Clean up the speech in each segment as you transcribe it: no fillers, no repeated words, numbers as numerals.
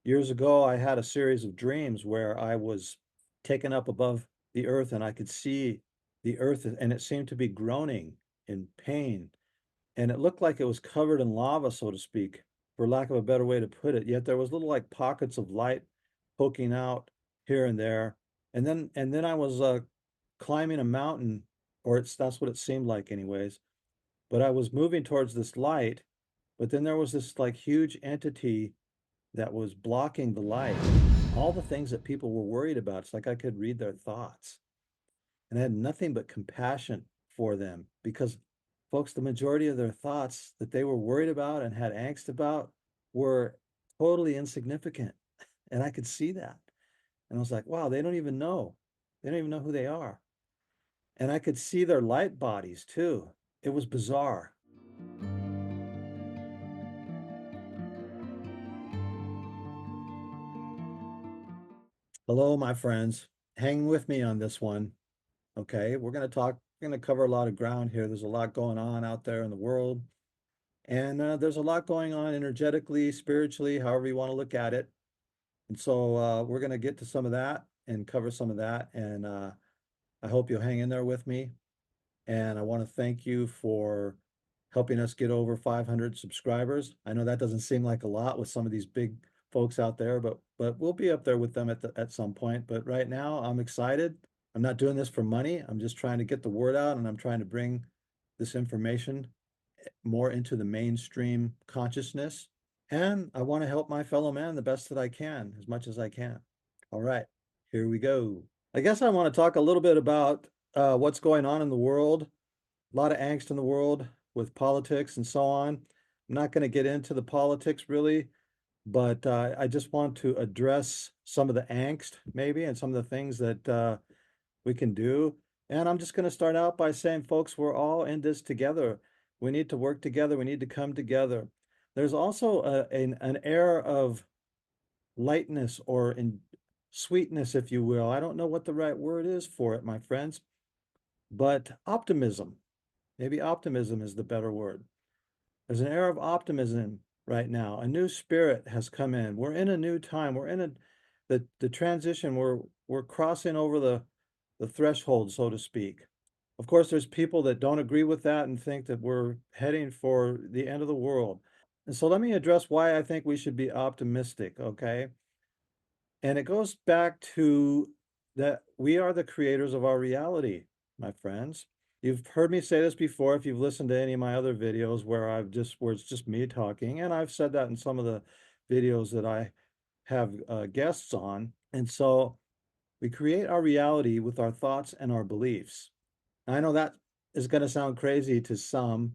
Years ago, I had a series of dreams where I was taken up above the earth and I could see the earth and it seemed to be groaning in pain. And it looked like it was covered in lava, so to speak, for lack of a better way to put it. Yet there was little like pockets of light poking out here and there. And then I was climbing a mountain, or that's what it seemed like anyways. But I was moving towards this light, but then there was this like huge entity that was blocking the light. All the things that people were worried about, it's like I could read their thoughts. And I had nothing but compassion for them because, folks, the majority of their thoughts that they were worried about and had angst about were totally insignificant. And I could see that. And I was like, wow, they don't even know. They don't even know who they are. And I could see their light bodies too. It was bizarre. Hello, my friends. Hang with me on this one. Okay, we're going to cover a lot of ground here. There's a lot going on out there in the world, and there's a lot going on energetically, spiritually, however you want to look at it. And so we're going to get to some of that and cover some of that. And I hope you'll hang in there with me. And I want to thank you for helping us get over 500 subscribers. I know that doesn't seem like a lot with some of these big folks out there, but we'll be up there with them at some point. But right now, I'm excited. I'm not doing this for money. I'm just trying to get the word out, and I'm trying to bring this information more into the mainstream consciousness. And I want to help my fellow man the best that I can, as much as I can. All right, here we go. I guess I want to talk a little bit about what's going on in the world. A lot of angst in the world with politics and so on. I'm not going to get into the politics really, but I just want to address some of the angst maybe and some of the things that we can do. And I'm just going to start out by saying, folks, we're all in this together. We need to work together. We need to come together. There's also an air of lightness or in sweetness, if you will. I don't know what the right word is for it, my friends, but optimism. Maybe optimism is the better word. There's an air of optimism right now. A new spirit has come in. We're in a new time. We're in the transition. We're crossing over the threshold, so to speak. Of course, there's people that don't agree with that and think that we're heading for the end of the world. And so let me address why I think we should be optimistic, okay? And it goes back to that we are the creators of our reality, my friends. You've heard me say this before if you've listened to any of my other videos where it's just me talking, and I've said that in some of the videos that I have guests on. And so we create our reality with our thoughts and our beliefs. I know that is going to sound crazy to some,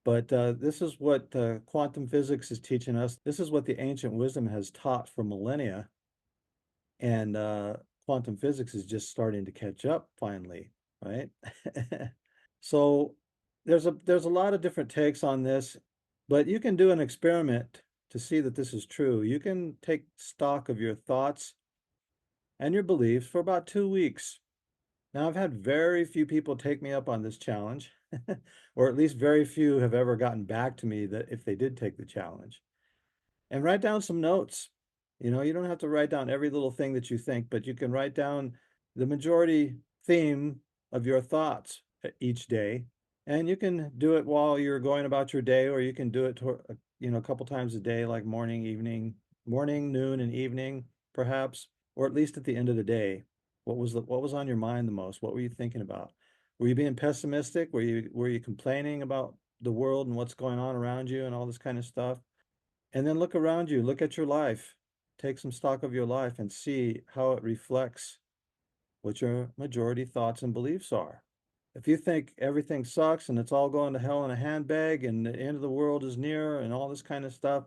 but this is what quantum physics is teaching us. This is what the ancient wisdom has taught for millennia. And quantum physics is just starting to catch up finally, right? So there's a lot of different takes on this, but you can do an experiment to see that this is true. You can take stock of your thoughts and your beliefs for about 2 weeks. Now, I've had very few people take me up on this challenge, or at least very few have ever gotten back to me that if they did take the challenge. And write down some notes. You know, you don't have to write down every little thing that you think, but you can write down the majority theme of your thoughts each day. And you can do it while you're going about your day, or you can do it, a couple times a day, like morning, evening, morning, noon, and evening, perhaps, or at least at the end of the day. What was on your mind the most? What were you thinking about? Were you being pessimistic? Were you complaining about the world and what's going on around you and all this kind of stuff? And then look around you, look at your life, take some stock of your life and see how it reflects what your majority thoughts and beliefs are. If you think everything sucks and it's all going to hell in a handbag and the end of the world is near and all this kind of stuff,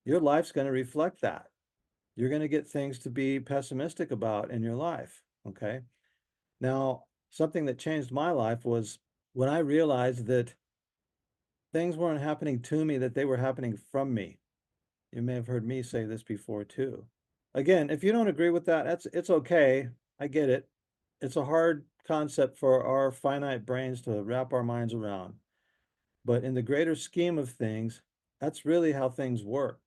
your life's going to reflect that. You're going to get things to be pessimistic about in your life. Okay. Now, something that changed my life was when I realized that things weren't happening to me, that they were happening from me. You may have heard me say this before too. Again, if you don't agree with that, it's okay. I get it. It's a hard concept for our finite brains to wrap our minds around. But in the greater scheme of things, that's really how things work.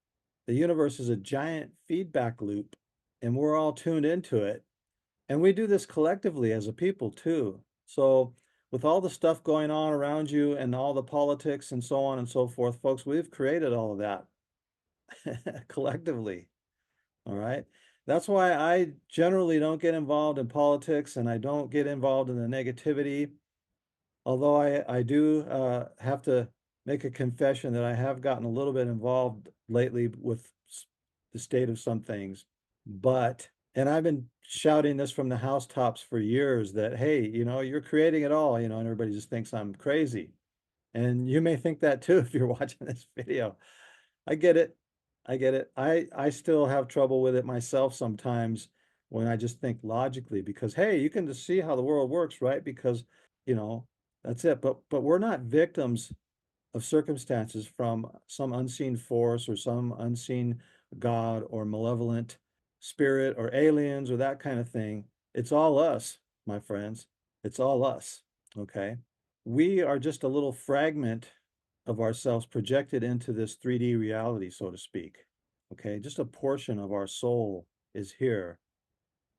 The universe is a giant feedback loop, and we're all tuned into it. And we do this collectively as a people too. So, with all the stuff going on around you and all the politics and so on and so forth, folks, we've created all of that collectively. All right. That's why I generally don't get involved in politics and I don't get involved in the negativity. Although I do have to make a confession that I have gotten a little bit involved lately with the state of some things. But, and I've been shouting this from the housetops for years that, hey, you're creating it all, and everybody just thinks I'm crazy. And you may think that too if you're watching this video. I get it. I get it. I still have trouble with it myself sometimes when I just think logically because hey, you can just see how the world works, right? Because, you know, that's it. But we're not victims of circumstances from some unseen force or some unseen god or malevolent spirit or aliens or that kind of thing. It's all us, my friends. It's all us. Okay. We are just a little fragment of ourselves projected into this 3D reality, so to speak. Okay. Just a portion of our soul is here,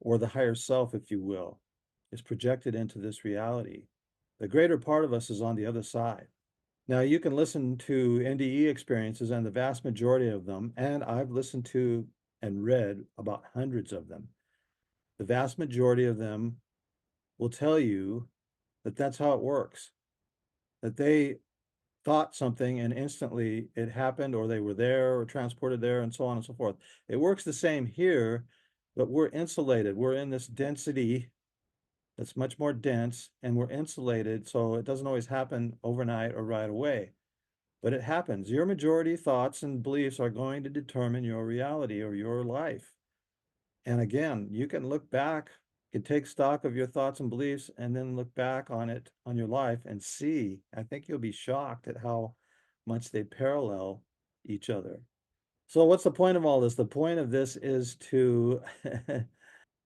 or the higher self, if you will, is projected into this reality. The greater part of us is on the other side. Now, you can listen to NDE experiences, and the vast majority of them, and I've listened to and read about hundreds of them. The vast majority of them will tell you that that's how it works, that they thought something and instantly it happened, or they were there or transported there, and so on and so forth. It works the same here, but we're insulated. We're in this density that's much more dense, and we're insulated, so it doesn't always happen overnight or right away. But it happens. Your majority thoughts and beliefs are going to determine your reality or your life. And again, you can look back, you can take stock of your thoughts and beliefs and then look back on it, on your life and see. I think you'll be shocked at how much they parallel each other. So, what's the point of all this? The point of this is to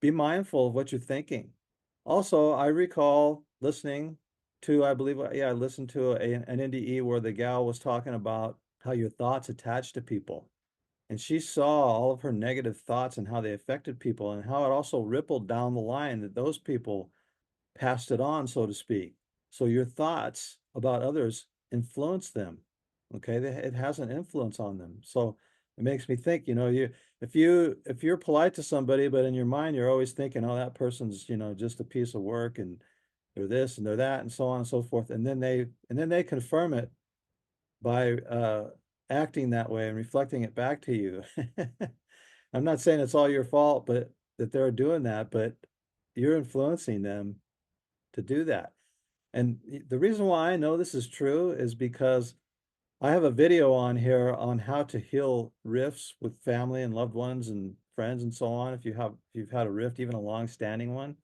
be mindful of what you're thinking. Also, I recall listening to, I believe, yeah, I listened to an NDE where the gal was talking about how your thoughts attach to people. And she saw all of her negative thoughts and how they affected people and how it also rippled down the line that those people passed it on, so to speak. So your thoughts about others influence them. Okay, it has an influence on them. So it makes me think, if you're polite to somebody, but in your mind you're always thinking, oh, that person's, just a piece of work and they're this and they're that and so on and so forth. And then they confirm it by acting that way and reflecting it back to you. I'm not saying it's all your fault, but that they're doing that, but you're influencing them to do that. And the reason why I know this is true is because I have a video on here on how to heal rifts with family and loved ones and friends and so on. If you've had a rift, even a long-standing one,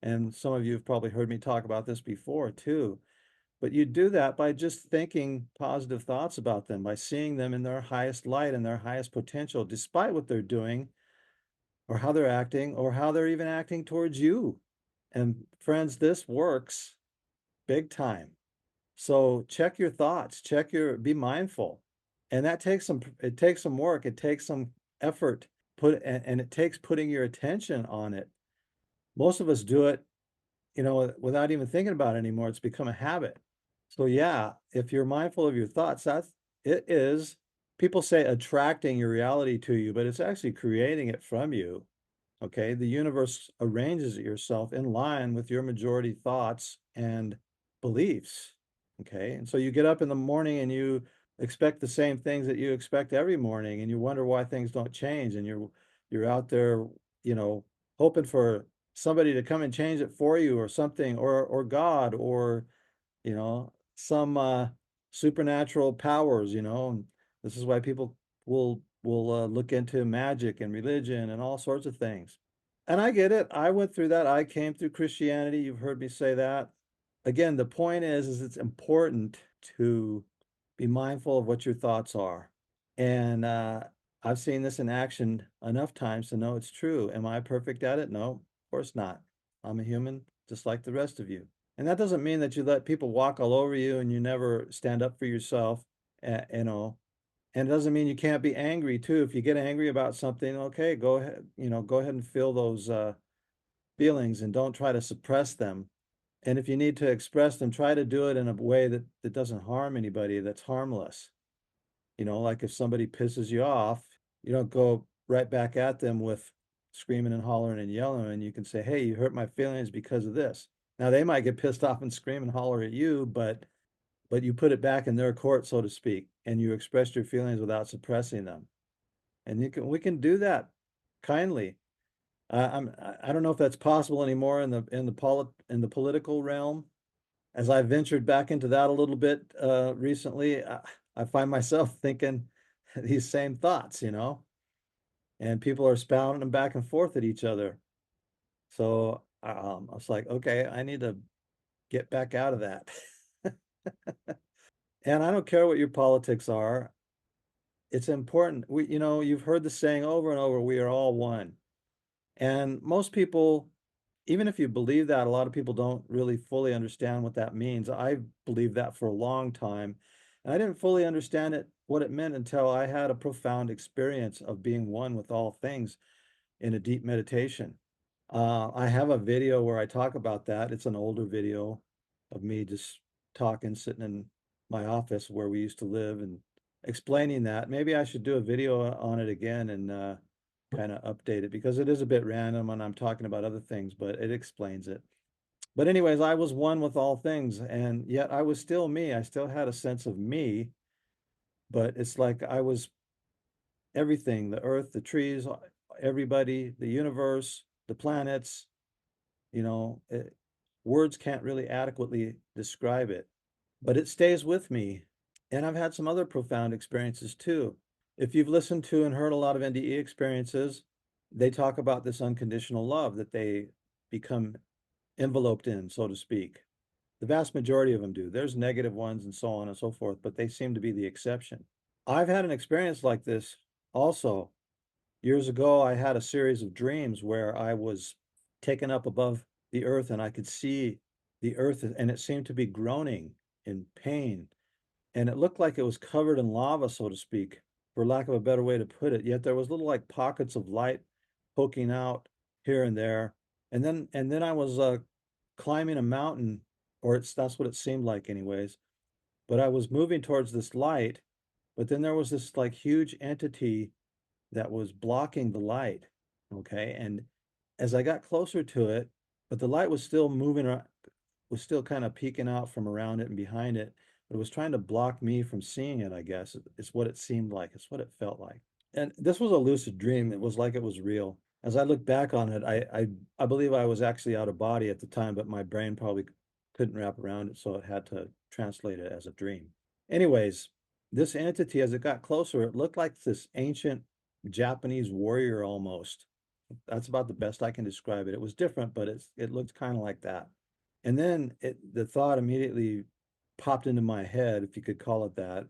and some of you have probably heard me talk about this before too. But you do that by just thinking positive thoughts about them, by seeing them in their highest light and their highest potential, despite what they're doing or how they're acting or how they're even acting towards you. And friends, this works big time. So check your thoughts, be mindful. And that takes some work, it takes some effort, and it takes putting your attention on it. Most of us do it, without even thinking about it anymore. It's become a habit. So yeah, if you're mindful of your thoughts, it is, people say attracting your reality to you, but it's actually creating it from you. Okay, the universe arranges yourself in line with your majority thoughts and beliefs. Okay, and so you get up in the morning and you expect the same things that you expect every morning, and you wonder why things don't change, and you're out there, you know, hoping for somebody to come and change it for you, or something, or God, or some supernatural powers. And this is why people will look into magic and religion and all sorts of things. And I get it. I went through that. I came through Christianity. You've heard me say that. Again, the point is it's important to be mindful of what your thoughts are. And I've seen this in action enough times to know it's true. Am I perfect at it? No, of course not. I'm a human just like the rest of you. And that doesn't mean that you let people walk all over you and you never stand up for yourself, you know, And it doesn't mean you can't be angry too. If you get angry about something, okay, go ahead, go ahead and feel those feelings and don't try to suppress them. And if you need to express them, try to do it in a way that doesn't harm anybody, that's harmless. Like if somebody pisses you off, you don't go right back at them with screaming and hollering and yelling. And you can say, hey, you hurt my feelings because of this. Now they might get pissed off and scream and holler at you, but you put it back in their court, so to speak, and you expressed your feelings without suppressing them. And we can do that kindly. I don't know if that's possible anymore in the political realm. As I ventured back into that a little bit recently, I find myself thinking these same thoughts, and people are spouting them back and forth at each other. So I was like, okay, I need to get back out of that. And I don't care what your politics are. It's important. You've heard the saying over and over, we are all one. And most people, even if you believe that, a lot of people don't really fully understand what that means. I believed that for a long time, and I didn't fully understand what it meant until I had a profound experience of being one with all things in a deep meditation. I have a video where I talk about that. It's an older video of me just talking, sitting in my office where we used to live and explaining that. Maybe I should do a video on it again and kind of update it because it is a bit random and I'm talking about other things, but it explains it. But anyways, I was one with all things, and yet I was still me. I still had a sense of me, but it's like I was everything, the earth, the trees, everybody, the universe, the planets, you know, it, words can't really adequately describe it, but it stays with me. And I've had some other profound experiences too. If you've listened to and heard a lot of NDE experiences, they talk about this unconditional love that they become enveloped in, so to speak. The vast majority of them do. There's negative ones and so on and so forth, but they seem to be the exception. I've had an experience like this also. Years ago, I had a series of dreams where I was taken up above the earth and I could see the earth and it seemed to be groaning in pain. And it looked like it was covered in lava, so to speak, for lack of a better way to put it. Yet there was little like pockets of light poking out here and there. And then I was climbing a mountain, or that's what it seemed like anyways. But I was moving towards this light, but then there was this like huge entity that was blocking the light. Okay. And as I got closer to it, but the light was still moving, was still kind of peeking out from around it and behind it. But it was trying to block me from seeing it, I guess. It's what it seemed like. It's what it felt like. And this was a lucid dream. It was like it was real. As I look back on it, I believe I was actually out of body at the time, but my brain probably couldn't wrap around it, so it had to translate it as a dream. Anyways, this entity, as it got closer, it looked like this ancient Japanese warrior almost. That's about the best I can describe it. It was different, but it looked kind of like that. And then the thought immediately popped into my head, if you could call it that,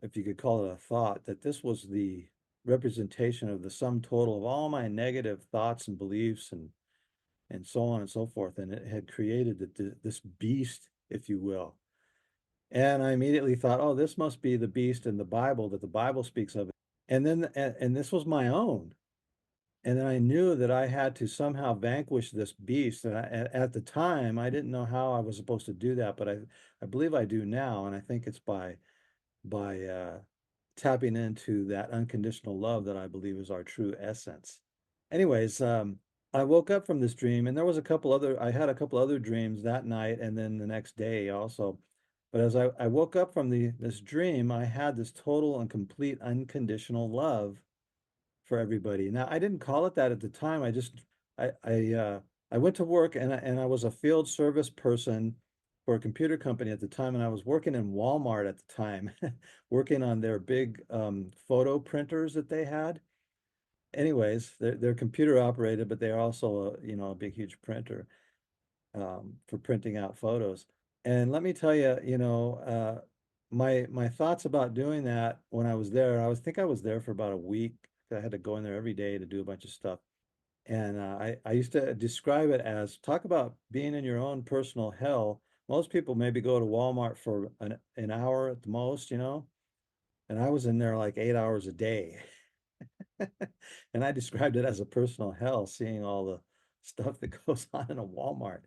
if you could call it a thought, that this was the representation of the sum total of all my negative thoughts and beliefs and so on and so forth. And it had created this beast, if you will. And I immediately thought, oh, this must be the beast in the Bible that the Bible speaks of. And this was my own. And then I knew that I had to somehow vanquish this beast. And at the time, I didn't know how I was supposed to do that, but I believe I do now. And I think it's by tapping into that unconditional love that I believe is our true essence. Anyways, I woke up from this dream, and I had a couple other dreams that night and then the next day also. But as I woke up from this dream, I had this total and complete unconditional love for everybody. Now, I didn't call it that at the time. I I uh, I went to work and I was a field service person for a computer company at the time, and I was working in Walmart at the time, working on their big photo printers that they had. Anyways, they're computer operated, but they're also a big huge printer for printing out photos. And let me tell you, my thoughts about doing that when I was there, I was there for about a week. I had to go in there every day to do a bunch of stuff. And I used to describe it as talk about being in your own personal hell. Most people maybe go to Walmart for an hour at the most, and I was in there like 8 hours a day. And I described it as a personal hell, seeing all the stuff that goes on in a Walmart.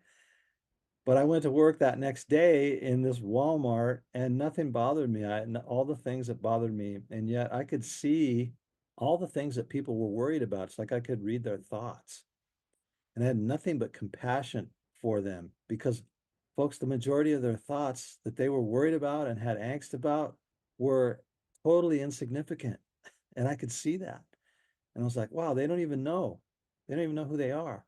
But I went to work that next day in this Walmart and nothing bothered me. All the things that bothered me, and yet I could see all the things that people were worried about. It's like I could read their thoughts. And I had nothing but compassion for them because, folks, the majority of their thoughts that they were worried about and had angst about were totally insignificant. And I could see that. And I was like, wow, they don't even know. They don't even know who they are.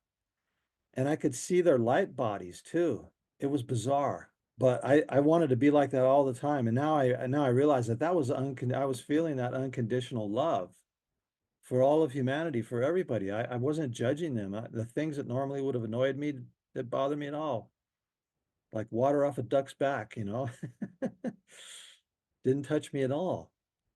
And I could see their light bodies too. It was bizarre. But I wanted to be like that all the time. And now I realize that I was feeling that unconditional love for all of humanity, for everybody. I wasn't judging them. The things that normally would have annoyed me, that bothered me at all, like water off a duck's back, didn't touch me at all.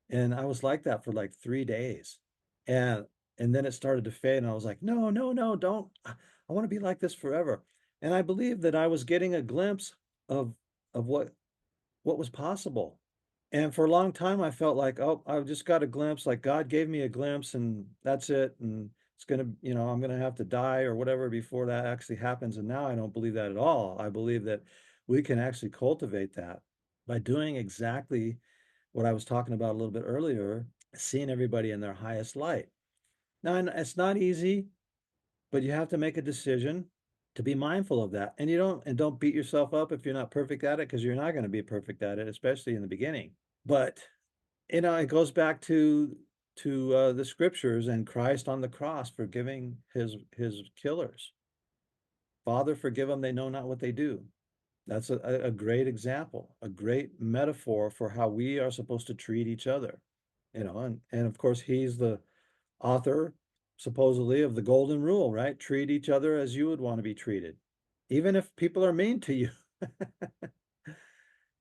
And I was like that for like 3 days. And and then it started to fade, and I was like, no, no, no, don't. I want to be like this forever. And I believe that I was getting a glimpse of what was possible. And for a long time, I felt like, oh, I just got a glimpse, like God gave me a glimpse, and that's it. And it's gonna, I'm gonna have to die or whatever before that actually happens. And now I don't believe that at all. I believe that we can actually cultivate that by doing exactly what I was talking about a little bit earlier, seeing everybody in their highest light. Now, and it's not easy, but you have to make a decision to be mindful of that. And don't beat yourself up if you're not perfect at it, because you're not going to be perfect at it, especially in the beginning. But it goes back to the scriptures and Christ on the cross forgiving his killers. Father, forgive them; they know not what they do. That's a great example, a great metaphor for how we are supposed to treat each other. And of course, he's the author, supposedly, of the golden rule, right? Treat each other as you would want to be treated, even if people are mean to you.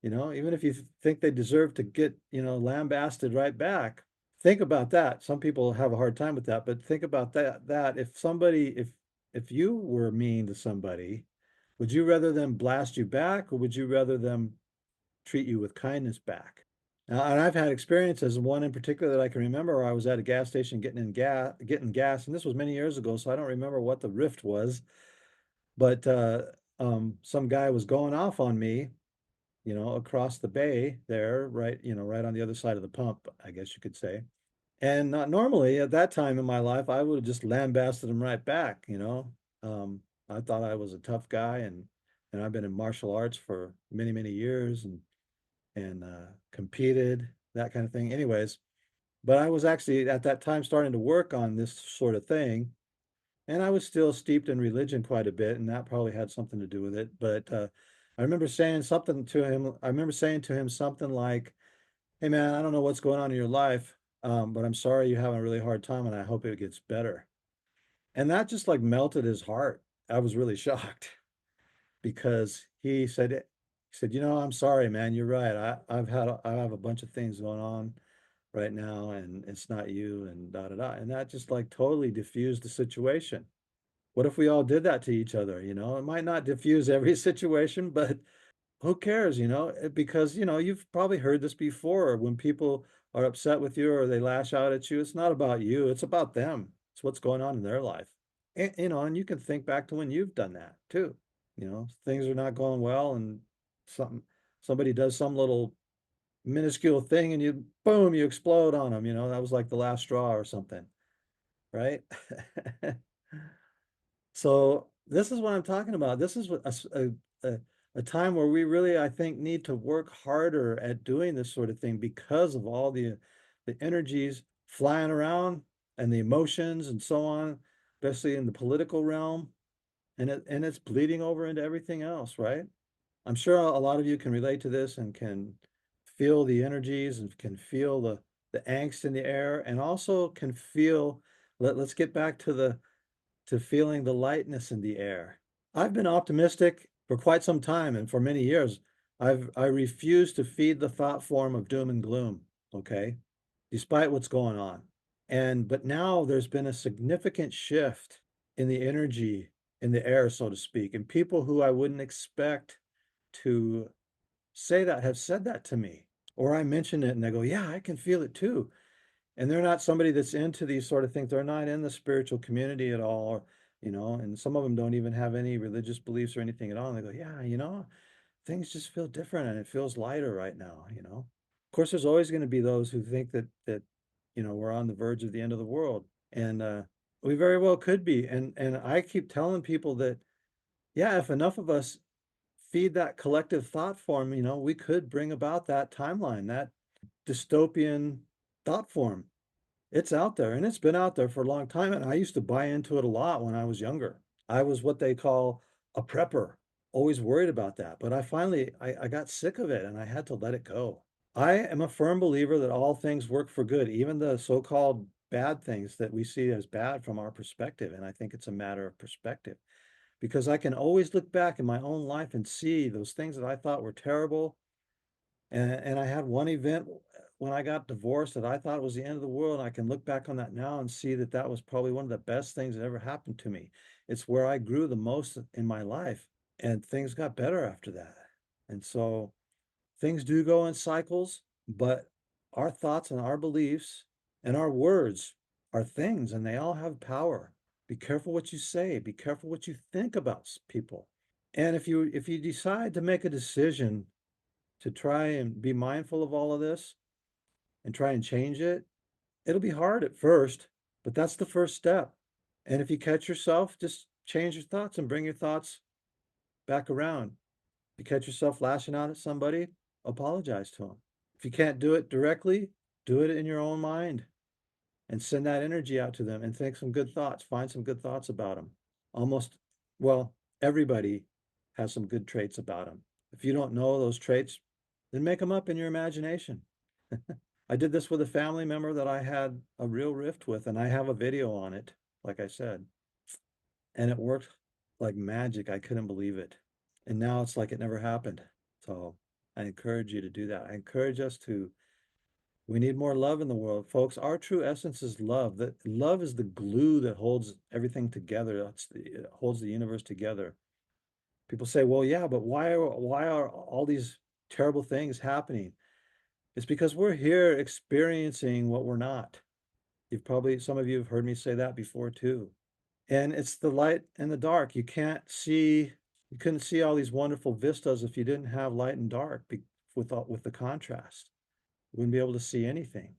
Even if you think they deserve to get, lambasted right back. Think about that. Some people have a hard time with that, but think about that if you were mean to somebody, would you rather them blast you back, or would you rather them treat you with kindness back? Now, and I've had experiences, one in particular that I can remember, where I was at a gas station getting gas, and this was many years ago, so I don't remember what the rift was, but some guy was going off on me, across the bay there, right, right on the other side of the pump, I guess you could say. And not normally at that time in my life, I would have just lambasted him right back. I thought I was a tough guy, and I've been in martial arts for many, many years, and competed, that kind of thing. Anyways, but I was actually at that time starting to work on this sort of thing, and I was still steeped in religion quite a bit, and that probably had something to do with it. But I remember saying something to him. I remember saying to him something like, "Hey, man, I don't know what's going on in your life, but I'm sorry you're having a really hard time, and I hope it gets better." And that just like melted his heart. I was really shocked because he said, I'm sorry, man, you're right. I have a bunch of things going on right now, and it's not you, and da da da. And that just like totally diffused the situation. What if we all did that to each other? It might not diffuse every situation, but who cares, because, you've probably heard this before. When people are upset with you or they lash out at you, it's not about you, it's about them. It's what's going on in their life. And you can think back to when you've done that too. Things are not going well, and something somebody does some little minuscule thing, and you boom, you explode on them. That was like the last straw or something, right? So this is what I'm talking about. This is a time where we really, I think, need to work harder at doing this sort of thing, because of all the energies flying around and the emotions and so on, especially in the political realm, and it's bleeding over into everything else, right? I'm sure a lot of you can relate to this and can feel the energies and can feel the angst in the air, and also can feel, let's get back to feeling the lightness in the air. I've been optimistic for quite some time, and for many years I refuse to feed the thought form of doom and gloom, okay? Despite what's going on. But now there's been a significant shift in the energy in the air, so to speak, and people who I wouldn't expect to say that have said that to me. Or I mention it and they go, yeah, I can feel it too. And they're not somebody that's into these sort of things. They're not in the spiritual community at all, or, and some of them don't even have any religious beliefs or anything at all. And they go, yeah, things just feel different and it feels lighter right now. Of course, there's always going to be those who think that we're on the verge of the end of the world. And we very well could be. And I keep telling people that, yeah, if enough of us feed that collective thought form, we could bring about that timeline, that dystopian thought form. It's out there and it's been out there for a long time. And I used to buy into it a lot when I was younger. I was what they call a prepper, always worried about that. But I got sick of it and I had to let it go. I am a firm believer that all things work for good, even the so-called bad things that we see as bad from our perspective. And I think it's a matter of perspective because I can always look back in my own life and see those things that I thought were terrible. And I had one event when I got divorced that I thought was the end of the world. I can look back on that now and see that that was probably one of the best things that ever happened to me. It's where I grew the most in my life, and things got better after that. And so things do go in cycles, but our thoughts and our beliefs and our words are things, and they all have power. Be careful what you say. Be careful what you think about people. And if you decide to make a decision to try and be mindful of all of this and try and change it, it'll be hard at first, but that's the first step. And if you catch yourself, just change your thoughts and bring your thoughts back around. If you catch yourself lashing out at somebody, apologize to them. If you can't do it directly, do it in your own mind and send that energy out to them and think some good thoughts. Find some good thoughts about them. Almost, well, everybody has some good traits about them. If you don't know those traits, then make them up in your imagination. I did this with a family member that I had a real rift with, and I have a video on it, like I said, and it worked like magic. I couldn't believe it. And now it's like it never happened. So I encourage you to do that. I encourage us to, we need more love in the world, folks. Our true essence is love. That love is the glue that holds everything together. It holds the universe together. People say, well, yeah, but why are all these terrible things happening? It's because we're here experiencing what we're not. Some of you have heard me say that before too. And it's the light and the dark. You couldn't see all these wonderful vistas if you didn't have light and dark with the contrast. You wouldn't be able to see anything.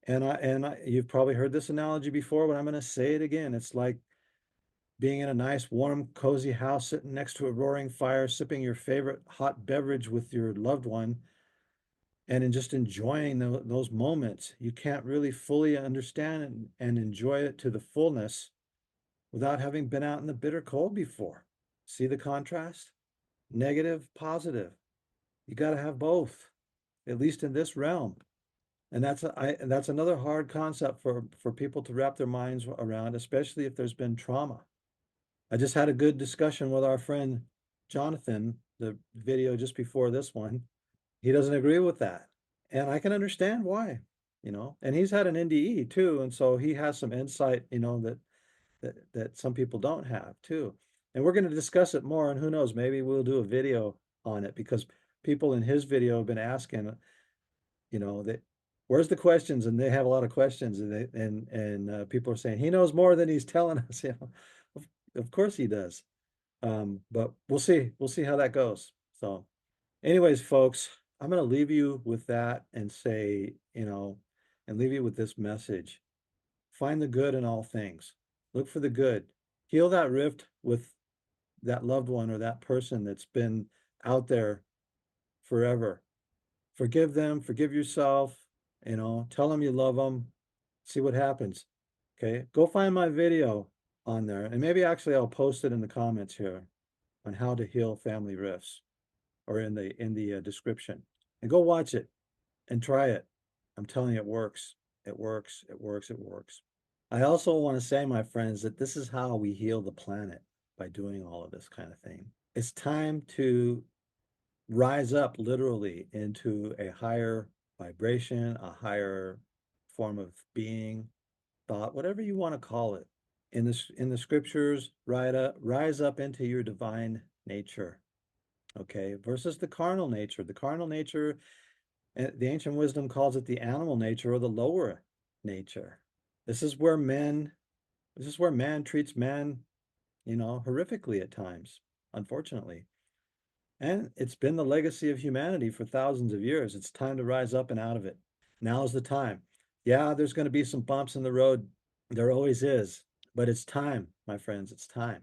You've probably heard this analogy before, but I'm going to say it again. It's like being in a nice, warm, cozy house, sitting next to a roaring fire, sipping your favorite hot beverage with your loved one, and in just enjoying those moments. You can't really fully understand and enjoy it to the fullness without having been out in the bitter cold before. See the contrast? Negative, positive. You got to have both, at least in this realm. And that's another hard concept for people to wrap their minds around, especially if there's been trauma. I just had a good discussion with our friend Jonathan, the video just before this one. He doesn't agree with that. And I can understand why. And he's had an NDE too. And so he has some insight, that some people don't have too. And we're going to discuss it more. And who knows, maybe we'll do a video on it because people in his video have been asking, that where's the questions? And they have a lot of questions. And people are saying he knows more than he's telling us. Of course he does. But we'll see. We'll see how that goes. So, anyways, folks, I'm going to leave you with that and say, and leave you with this message. Find the good in all things. Look for the good. Heal that rift with that loved one or that person that's been out there forever. Forgive them, forgive yourself, tell them you love them, see what happens. Okay, go find my video on there, and maybe actually I'll post it in the comments here on how to heal family rifts or in the description. And go watch it and try it. I'm telling you, it works. It works. It works. It works. I also want to say, my friends, that this is how we heal the planet by doing all of this kind of thing. It's time to rise up literally into a higher vibration, a higher form of being, thought, whatever you want to call it. In the scriptures, rise up into your divine nature. Okay, versus the carnal nature. The carnal nature And the ancient wisdom calls it the animal nature or the lower nature. This is where men, this is where man treats man, horrifically at times, unfortunately. And it's been the legacy of humanity for thousands of years. It's time to rise up and out of it. Now's the time. Yeah, there's going to be some bumps in the road. There always is. But it's time, my friends. It's time.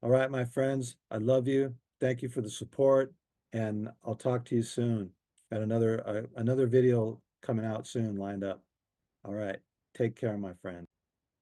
All right, my friends, I love you. Thank you for the support, and I'll talk to you soon. Got another video coming out soon lined up. All right, take care, my friend.